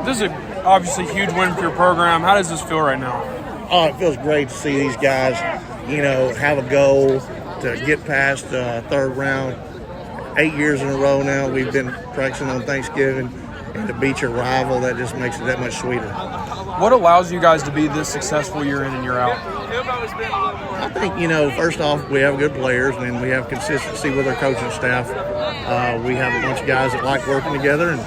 This is obviously a huge win for your program. How does this feel right now? Oh, it feels great to see these guys, have a goal to get past the third round. 8 years in a row now, we've been practicing on Thanksgiving, and to beat your rival, that just makes it that much sweeter. What allows you guys to be this successful year in and year out? I think, first off, we have good players, and we have consistency with our coaching staff. We have a bunch of guys that like working together, and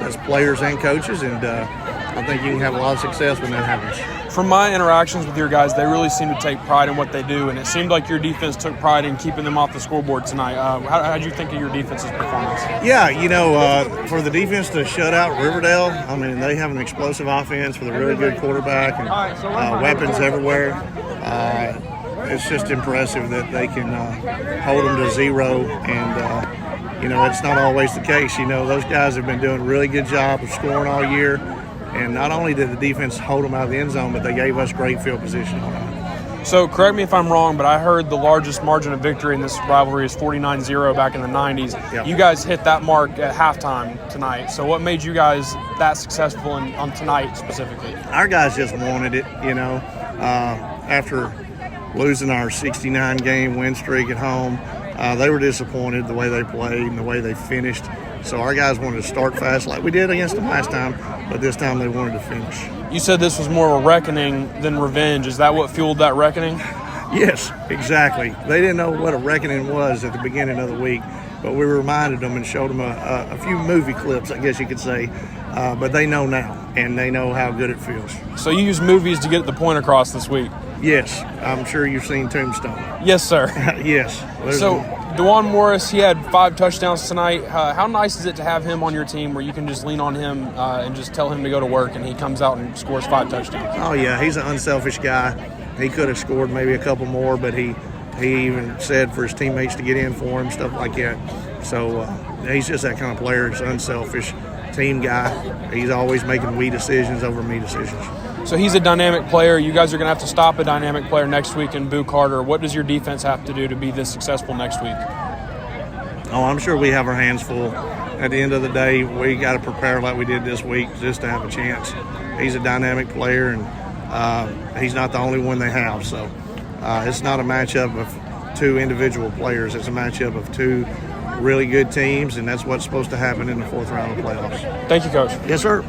as players and coaches, and I think you can have a lot of success when that happens. From my interactions with your guys, they really seem to take pride in what they do, and it seemed like your defense took pride in keeping them off the scoreboard tonight. How did you think of your defense's performance? Yeah, for the defense to shut out Riverdale, I mean, they have an explosive offense with a really good quarterback and weapons everywhere. It's just impressive that they can hold them to 0, and it's not always the case. Those guys have been doing a really good job of scoring all year. And not only did the defense hold them out of the end zone, but they gave us great field position. So correct me if I'm wrong, but I heard the largest margin of victory in this rivalry is 49-0 back in the 90s. Yep. You guys hit that mark at halftime tonight. So what made you guys that successful on tonight specifically? Our guys just wanted it, after losing our 69-game win streak at home. They were disappointed the way they played and the way they finished. So our guys wanted to start fast like we did against them last time, but this time they wanted to finish. You said this was more of a reckoning than revenge. Is that what fueled that reckoning? Yes, exactly. They didn't know what a reckoning was at the beginning of the week, but we reminded them and showed them a few movie clips, I guess you could say. But they know now, and they know how good it feels. So you use movies to get the point across this week? Yes, I'm sure you've seen Tombstone. Yes, sir. Yes. So DeJuan Morris, he had 5 touchdowns tonight. How nice is it to have him on your team where you can just lean on him and just tell him to go to work and he comes out and scores 5 touchdowns? Oh, yeah, he's an unselfish guy. He could have scored maybe a couple more, but he even said for his teammates to get in for him, stuff like that. So he's just that kind of player. He's unselfish, team guy. He's always making we decisions over me decisions. So he's a dynamic player. You guys are going to have to stop a dynamic player next week in Boo Carter. What does your defense have to do to be this successful next week? Oh, I'm sure we have our hands full. At the end of the day, we got to prepare like we did this week just to have a chance. He's a dynamic player, and he's not the only one they have. So it's not a matchup of 2 individual players. It's a matchup of 2 really good teams, and that's what's supposed to happen in the 4th round of playoffs. Thank you, Coach. Yes, sir.